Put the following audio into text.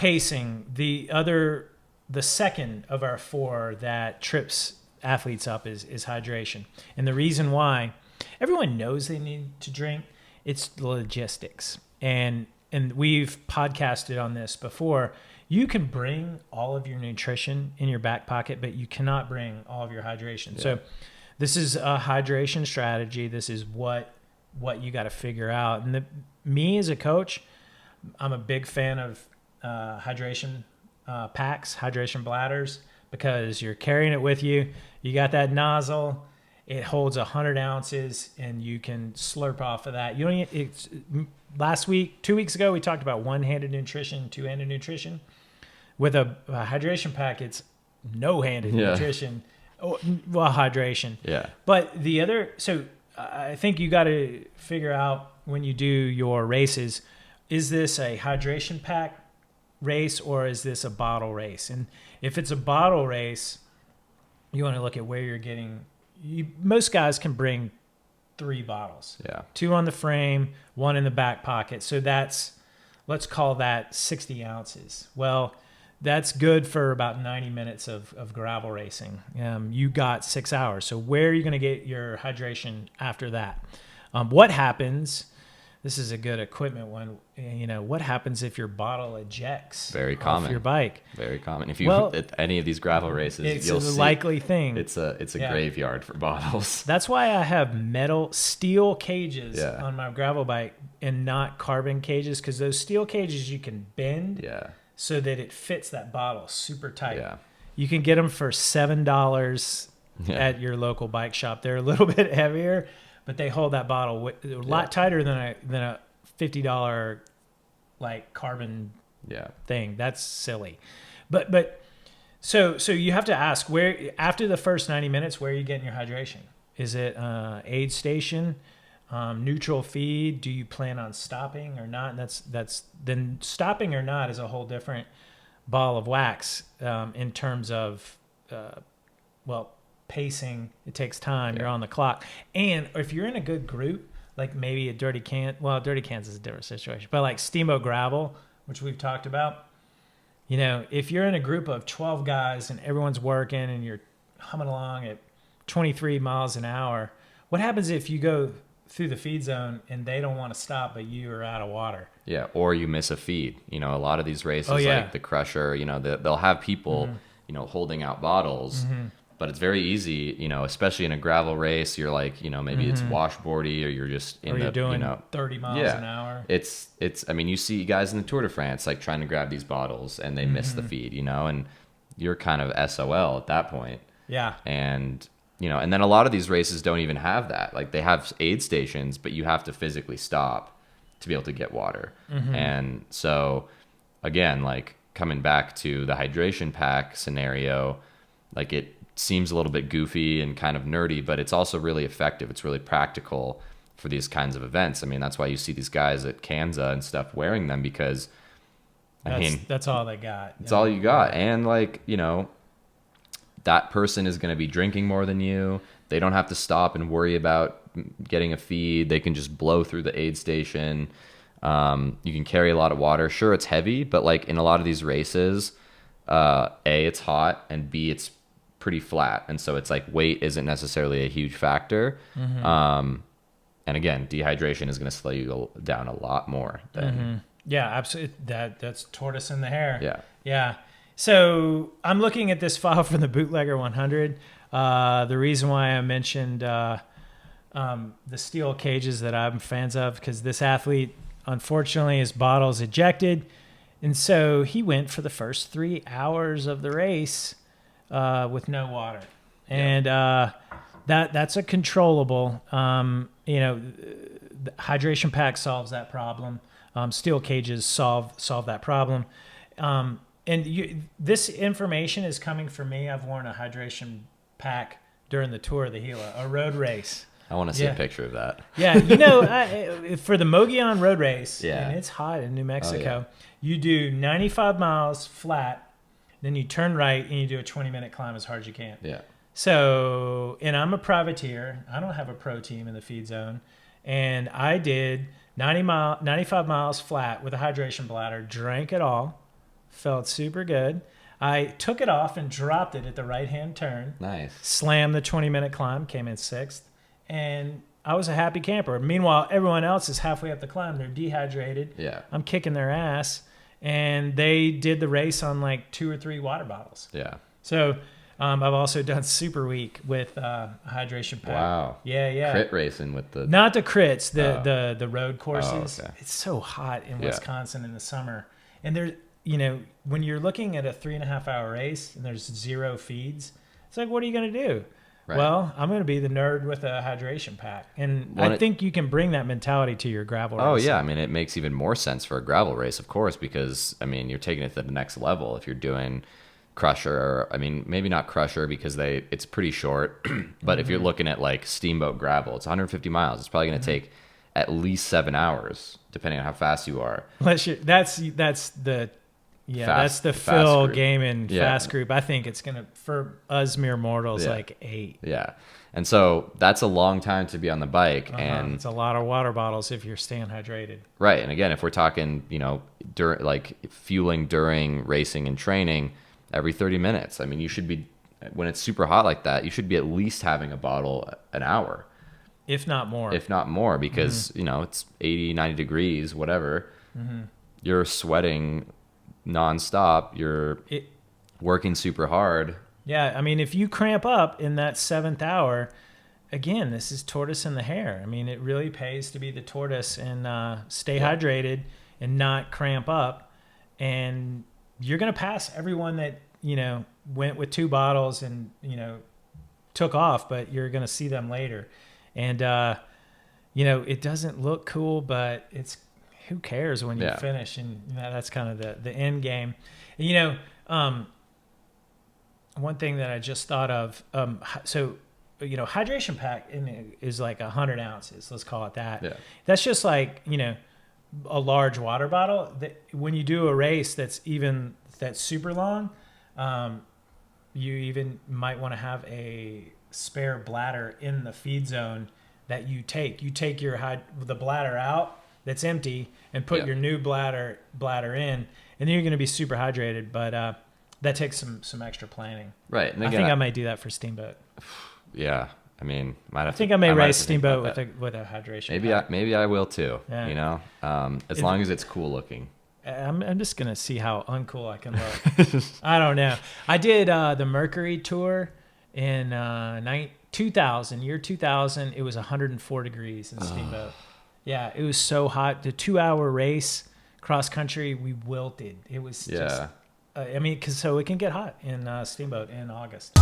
pacing, the second of our 4 that trips athletes up is hydration. And the reason why, everyone knows they need to drink, it's the logistics. And we've podcasted on this before. You can bring all of your nutrition in your back pocket, but you cannot bring all of your hydration. Yeah. So this is a hydration strategy. This is what you got to figure out. And me as a coach, I'm a big fan of hydration packs, hydration bladders, because you're carrying it with you. You got that nozzle. It holds 100 ounces, and you can slurp off of that. You don't. It's 2 weeks ago, we talked about one-handed nutrition, two-handed nutrition. With a hydration pack, it's no-handed nutrition. Well, hydration. Yeah. But the other, so I think you got to figure out when you do your races, is this a hydration pack race or is this a bottle race? And if it's a bottle race, you want to look at where you're getting. Most guys can bring 3 bottles. Yeah. 2 on the frame, 1 in the back pocket. So let's call that 60 ounces. Well, that's good for about 90 minutes of gravel racing. You got 6 hours. So where are you going to get your hydration after that? What happens? This is a good equipment one. What happens if your bottle ejects Very common. off your bike? Very common. If you at any of these gravel races, you'll see it's a likely thing. It's a graveyard for bottles. That's why I have steel cages on my gravel bike and not carbon cages, because those steel cages you can bend so that it fits that bottle super tight. Yeah. You can get them for $7 at your local bike shop. They're a little bit heavier, but they hold that bottle a lot tighter than a $50 like carbon thing. That's silly. But so you have to ask, where after the first 90 minutes, where are you getting your hydration? Is it aid station, neutral feed? Do you plan on stopping or not? And that's then stopping or not is a whole different ball of wax in terms of pacing. It takes time. You're on the clock. And if you're in a good group, like maybe a Dirty Cans is a different situation, but like Steamboat Gravel, which we've talked about, if you're in a group of 12 guys and everyone's working and you're humming along at 23 miles an hour, what happens if you go through the feed zone and they don't want to stop, but you are out of water? Yeah. Or you miss a feed. A lot of these races, like the Crusher, they'll have people, holding out bottles. Mm-hmm. But it's very easy, especially in a gravel race. You're like, maybe it's washboardy, or you're just doing 30 miles an hour. It's. I mean, you see guys in the Tour de France like trying to grab these bottles and they miss the feed, and you're kind of SOL at that point. Yeah. And and then a lot of these races don't even have that. Like they have aid stations, but you have to physically stop to be able to get water. Mm-hmm. And so, again, like coming back to the hydration pack scenario, like it seems a little bit goofy and kind of nerdy, but it's also really effective. It's really practical for these kinds of events. I mean, that's why you see these guys at Kanza and stuff wearing them, because that's all they got. It's all you got. And like, that person is going to be drinking more than you. They don't have to stop and worry about getting a feed. They can just blow through the aid station. You can carry a lot of water. Sure, it's heavy, but like in a lot of these races, A, it's hot, and B, it's pretty flat, and so it's like weight isn't necessarily a huge factor. Mm-hmm. And again, dehydration is going to slow you down a lot more than absolutely. That's tortoise in the hare. Yeah. So I'm looking at this file from the Bootlegger 100. The reason why I mentioned the steel cages that I'm fans of, because this athlete, unfortunately, his bottle's ejected, and so he went for the first 3 hours of the race with no water. And that's a controllable. The hydration pack solves that problem. Steel cages solve that problem. This information is coming from me. I've worn a hydration pack during the Tour of the Gila, a road race. I want to see a picture of that. Yeah, for the Mogollon road race, and it's hot in New Mexico, you do 95 miles flat, then you turn right and you do a 20-minute climb as hard as you can. Yeah. So, and I'm a privateer. I don't have a pro team in the feed zone. And I did 95 miles flat with a hydration bladder, drank it all, Felt super good. I took it off and dropped it at the right-hand turn. Nice. Slammed the 20-minute climb, came in 6th, and I was a happy camper. Meanwhile, everyone else is halfway up the climb. They're dehydrated. Yeah. I'm kicking their ass, and they did the race on like 2 or 3 water bottles. Yeah. So I've also done Super Week with a hydration pack. Wow. Yeah. Crit racing with the... Not the crits, the road courses. Oh, okay. It's so hot in Wisconsin in the summer. And there's, when you're looking at a 3.5 hour race and there's 0 feeds, it's like, what are you going to do? Right. Well, I'm going to be the nerd with a hydration pack. And I think you can bring that mentality to your gravel race. Oh, yeah. I mean, it makes even more sense for a gravel race, of course, because, I mean, you're taking it to the next level. If you're doing Crusher, or, I mean, maybe not Crusher because it's pretty short, but if you're looking at like Steamboat gravel, it's 150 miles. It's probably going to take at least 7 hours, depending on how fast you are. That's the Phil Gaiman fast group. I think it's gonna, for us mere mortals, like 8. Yeah, and so that's a long time to be on the bike, and it's a lot of water bottles if you're staying hydrated. Right, and again, if we're talking, during like fueling during racing and training, every 30 minutes. I mean, you should be, when it's super hot like that, you should be at least having a bottle an hour. If not more. Because, it's 80, 90 degrees, whatever. You're sweating nonstop. You're working super hard. Yeah, I mean, if you cramp up in that 7th hour, again, this is tortoise in the hare. I mean, it really pays to be the tortoise and stay hydrated and not cramp up. And you're going to pass everyone that, went with 2 bottles and, took off, but you're going to see them later. And, it doesn't look cool, but who cares when you finish? And that's kind of the end game. And, one thing that I just thought of, hydration pack is like 100 ounces. Let's call it that. Yeah. That's just like, a large water bottle. That when you do a race that's super long, you even might want to have a spare bladder in the feed zone that you take. You take the bladder out that's empty and put your new bladder in, and then you're going to be super hydrated. But that takes some extra planning. Right. And again, I think I might do that for Steamboat. Yeah. I mean, I may race Steamboat with a hydration pack. Maybe I will too. Yeah. As long as it's cool looking. I'm just gonna see how uncool I can look. I don't know. I did the Mercury tour in 2000. Year 2000. It was 104 degrees in Steamboat. Yeah, it was so hot. The 2-hour race cross country, we wilted. It was just. Because it can get hot in Steamboat in August.